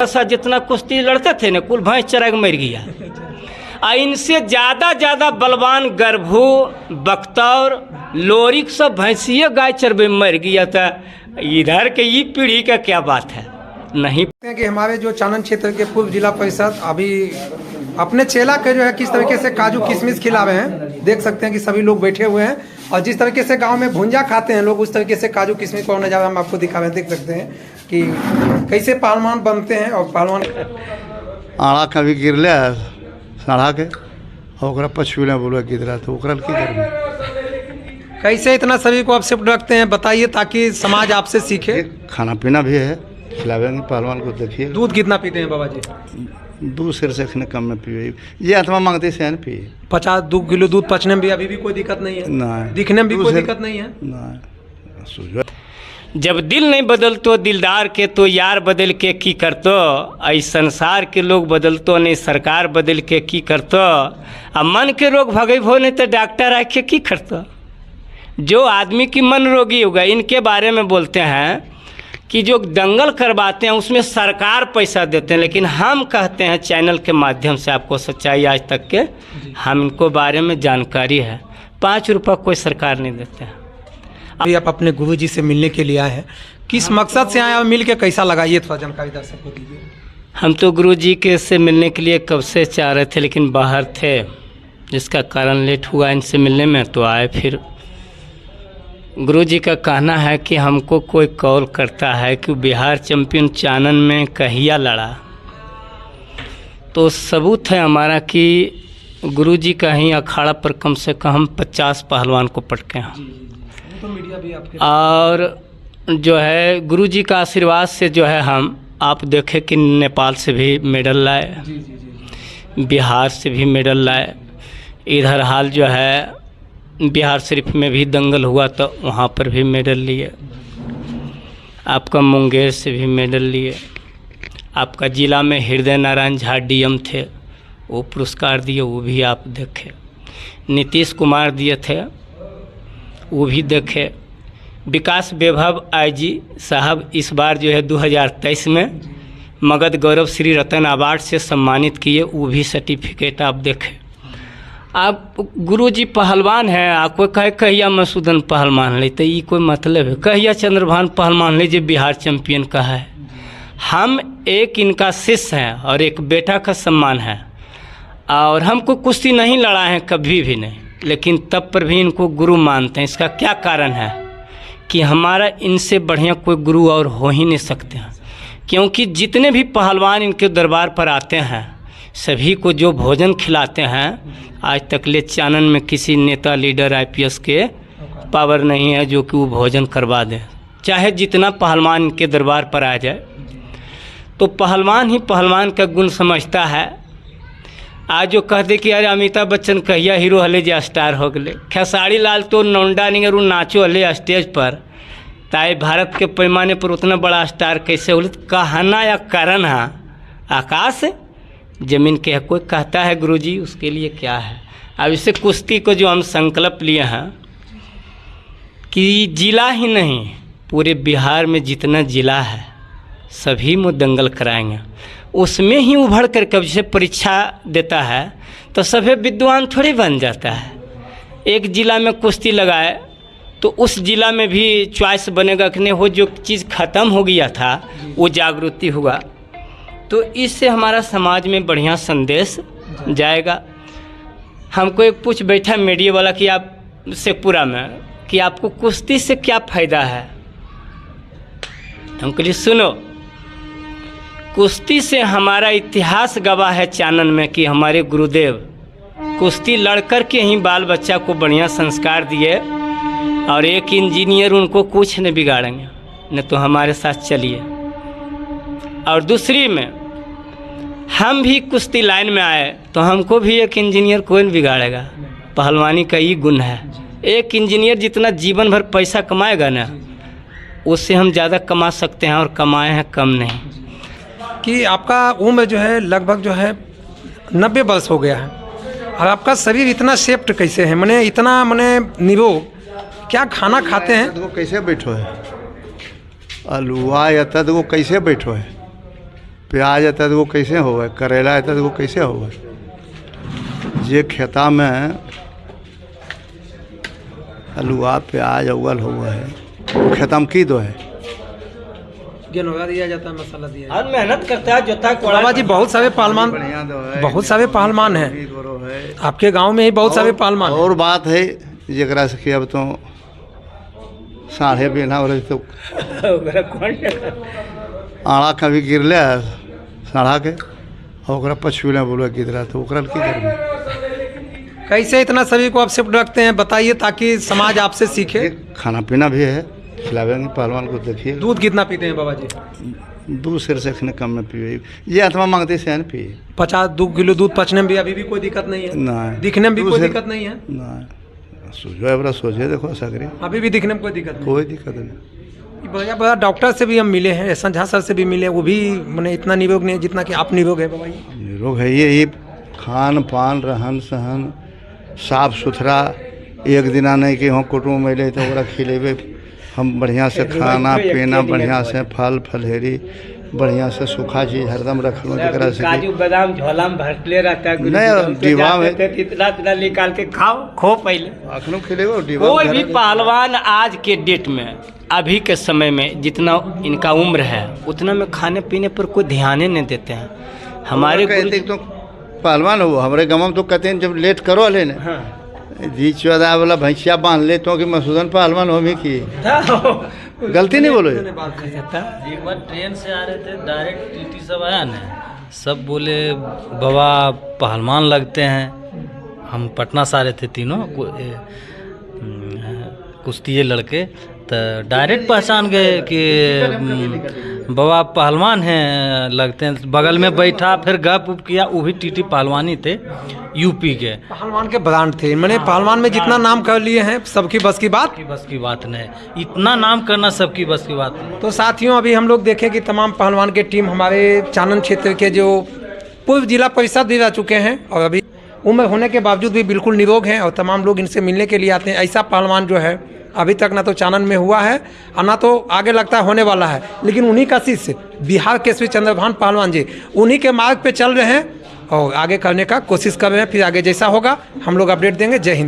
ऐसा जितना कुश्ती लड़ते थे ना कुल भैंस चरा के मर गया। आ इनसे ज़्यादा बलवान गर्भू बख्तौर लोरिक सब भैंसिए गाय चरबे मर गया था। इधर के ये पीढ़ी का क्या बात है नहीं कि हमारे जो चानन क्षेत्र के पूर्व जिला परिषद अभी अपने चेला के जो है किस तरीके से काजू किशमिश खिलावे हैं। देख सकते हैं कि सभी लोग बैठे हुए हैं और जिस तरीके से गांव में भुंजा खाते हैं लोग उस तरीके से काजू किशमिश को नज़ारा हम आपको दिखा रहे हैं। देख सकते हैं कि कैसे पहलवान बनते हैं और पहलवान आड़ा कभी गिरले सड़ा के और पछुले बोला गिरा तो की करबे। कैसे इतना सभी को आप शिफ्ट रखते हैं बताइए ताकि समाज आपसे सीखे। खाना पीना भी है खिलावेंगे पहलवान को। देखिए दूध कितना पीते हैं बाबा जी? 2 सिर से कम में पिए ये आत्मा मांगते से पिए 2 किलो दूध पचने में भी अभी भी कोई दिक्कत नहीं है? नहीं। दिखने में भी कोई दिक्कत नहीं है? नहीं। जब दिल नहीं बदलतो दिलदार के तो यार बदल के की करतो। ऐ संसार के लोग बदलतो नहीं सरकार बदल के की करतो। अब मन के रोग भगेबो नहीं तो डॉक्टर आके की करतो। जो आदमी की मन रोगी होगा इनके बारे में बोलते हैं कि जो दंगल करवाते हैं उसमें सरकार पैसा देते हैं। लेकिन हम कहते हैं चैनल के माध्यम से आपको सच्चाई आज तक के हम इनको बारे में जानकारी है 5 रुपये कोई सरकार नहीं देते हैं। अभी आप अपने गुरुजी से मिलने के लिए आए हैं, किस मकसद से आए और मिल के कैसा लगा ये थोड़ा जानकारी दर्शक को दीजिए। हम तो गुरुजी के से मिलने के लिए कब से चाह रहे थे लेकिन बाहर थे जिसका कारण लेट हुआ इनसे मिलने में तो आए। फिर गुरुजी का कहना है कि हमको कोई कॉल करता है कि बिहार चैंपियन चानन में कहिया लड़ा तो सबूत है हमारा कि गुरुजी का ही अखाड़ा पर कम से कम 50 पहलवान को पटके हैं। और जो है गुरुजी का आशीर्वाद से जो है हम आप देखें कि नेपाल से भी मेडल लाए, बिहार से भी मेडल लाए। इधर हाल जो है बिहार शरीफ में भी दंगल हुआ तो वहाँ पर भी मेडल लिए। आपका मुंगेर से भी मेडल लिए। आपका ज़िला में हृदय नारायण झा डीएम थे वो पुरस्कार दिए वो भी आप देखे। नीतीश कुमार दिए थे वो भी देखे। विकास वैभव आईजी साहब इस बार जो है 2023 में मगध गौरव श्री रतन अवार्ड से सम्मानित किए वो भी सर्टिफिकेट आप देखें। आप गुरुजी पहलवान हैं आपको कहे कहिया मसूदन पहलवान ले तो ये कोई मतलब है कहिया चंद्रभान पहलवान ले जो बिहार चैंपियन का है। हम एक इनका शिष्य हैं और एक बेटा का सम्मान है और हमको कुश्ती नहीं लड़ा है कभी भी नहीं लेकिन तब पर भी इनको गुरु मानते हैं। इसका क्या कारण है कि हमारा इनसे बढ़िया कोई गुरु और हो ही नहीं सकते हैं क्योंकि जितने भी पहलवान इनके दरबार पर आते हैं सभी को जो भोजन खिलाते हैं आज तक ले चानन में किसी नेता लीडर आईपीएस के पावर नहीं है जो कि वो भोजन करवा दें चाहे जितना पहलवान इनके दरबार पर आ जाए। तो पहलवान ही पहलवान का गुण समझता है। आज जो कहते कि अरे अमिताभ बच्चन कहिया हीरो हले जे स्टार हो गए खेसारी लाल तो नौंडा नहीं रू नाचो हले स्टेज पर ताए भारत के पैमाने पर उतना बड़ा स्टार कैसे हो कहना या कारण है आकाश जमीन के है। कोई कहता है गुरुजी उसके लिए क्या है। अब इसे कुश्ती को जो हम संकल्प लिए हैं कि जिला ही नहीं पूरे बिहार में जितना जिला है सभी में दंगल कराएंगे। उसमें ही उभर कर कब से परीक्षा देता है तो सभी विद्वान थोड़ी बन जाता है। एक ज़िला में कुश्ती लगाए तो उस ज़िला में भी चॉइस बनेगा कि नहीं वो जो चीज़ ख़त्म हो गया था वो जागृति हुआ तो इससे हमारा समाज में बढ़िया संदेश जाएगा। हमको एक पूछ बैठा मीडिया वाला कि आप शेखपुरा में कि आपको कुश्ती से क्या फ़ायदा है। हम कहिए सुनो कुश्ती से हमारा इतिहास गवाह है चानन में कि हमारे गुरुदेव कुश्ती लड़कर के ही बाल बच्चा को बढ़िया संस्कार दिए और एक इंजीनियर उनको कुछ नहीं बिगाड़ेंगे नहीं तो हमारे साथ चलिए। और दूसरी में हम भी कुश्ती लाइन में आए तो हमको भी एक इंजीनियर कोई नहीं बिगाड़ेगा। पहलवानी का ये गुण है। एक इंजीनियर जितना जीवन भर पैसा कमाएगा ना उससे हम ज़्यादा कमा सकते हैं और कमाए हैं कम नहीं। कि आपका उम्र जो है लगभग जो है 90 वर्ष हो गया है और आपका शरीर इतना शेप्ड कैसे है मने इतना मने निरोग क्या खाना खाते हैं? वो कैसे बैठो है अलुआ या तद वो कैसे बैठो है प्याज आता तो वो कैसे होगा, करेला आता तो वो कैसे होगा। जे खेता में आलूआ प्याज उगल हुआ है, वो खेता में की दो है, गेनोगा दिया जाता है, मसाला दिया जाता और मेहनत करता है, जोता है। बाबा जी बहुत सारे पहलवान, बहुत सारे पहलवान हैं आपके गांव में ही, बहुत सारे पहलवान। और बात है जरा से कि अब तो साढ़े बिना हो रहे तो आड़ा कभी गिरले साढ़ा के और पछुले बोले गिरा तो ओकरा की करबे। कैसे इतना सभी को आप शिफ्ट रखते हैं बताइए, ताकि समाज आपसे सीखे। खाना पीना भी है, खिलावेंगे पहलवान को। देखिए दूध कितना पीते हैं बाबा जी? 2 सेर से कम में पिए, ये आत्मा मांगते से न पिए। 2 किलो दूध पचने में भी अभी भी कोई दिक्कत नहीं है? नहीं। दिखने में भी कोई दिक्कत नहीं है? नहीं, सोचो बड़ा सोचे देखो सकरी, अभी भी दिखने में कोई दिक्कत नहीं? कोई दिक्कत नहीं। बड़ा बड़ा डॉक्टर से भी हम मिले हैं, एहसान झा सर से भी मिले, वो भी मैंने इतना निरोग नहीं है जितना कि आप निरोग है बाबा जी। निरोग है ये खान पान रहन सहन साफ सुथरा, एक दिना नहीं कि हम कुटुम्ब मिले तो ओकरा खिलेबे, हम बढ़िया से खाना पीना, बढ़िया से फल फलहेरी, बढ़िया से सूखा चीज हरदम रखलो, जरा से काजू बादाम झोला में भरले रहता है, नहीं डिब्बा में इतना निकाल के खाओ, खो पहले अखनो खिलेबो डिब्बा। कोई भी पहलवान आज के डेट में, अभी के समय में जितना इनका उम्र है उतना में खाने पीने पर कोई ध्यान ही नहीं देते हैं। हमारे कहते तो पहलवान हो, हमारे गाँव में तो कहते हैं जब लेट करो लेने जी 14 वाला भैंसिया बांध ले तो कि मसूदन पहलवान हो भी की गलती नहीं बोलो। एक बार ट्रेन से आ रहे थे, डायरेक्ट टीटी सब आया ना, सब बोले बाबा पहलवान लगते हैं। हम पटना से आ रहे थे तीनों कुश्ती लड़के, तो डायरेक्ट पहचान गए कि बाबा पहलवान हैं लगते हैं। बगल में बैठा, फिर गप उप किया, वो भी टीटी पहलवानी थे, यूपी के पहलवान के ब्रांड थे। मैंने पहलवान में जितना नाम कर लिए हैं सबकी बस की बात, बस की बात नहीं, इतना नाम करना सबकी बस की बात नहीं। तो साथियों अभी हम लोग देखें कि तमाम पहलवान के टीम हमारे चानन क्षेत्र के जो पूर्व जिला परिषद भी रह चुके हैं और अभी उम्र होने के बावजूद भी बिल्कुल निरोग हैं, और तमाम लोग इनसे मिलने के लिए आते हैं। ऐसा पहलवान जो है अभी तक ना तो चानन में हुआ है और ना तो आगे लगता है होने वाला है, लेकिन उन्हीं का शिष्य बिहार केसरी चंद्रभान पहलवान जी उन्हीं के मार्ग पे चल रहे हैं और आगे करने का कोशिश कर रहे हैं। फिर आगे जैसा होगा हम लोग अपडेट देंगे। जय हिंद।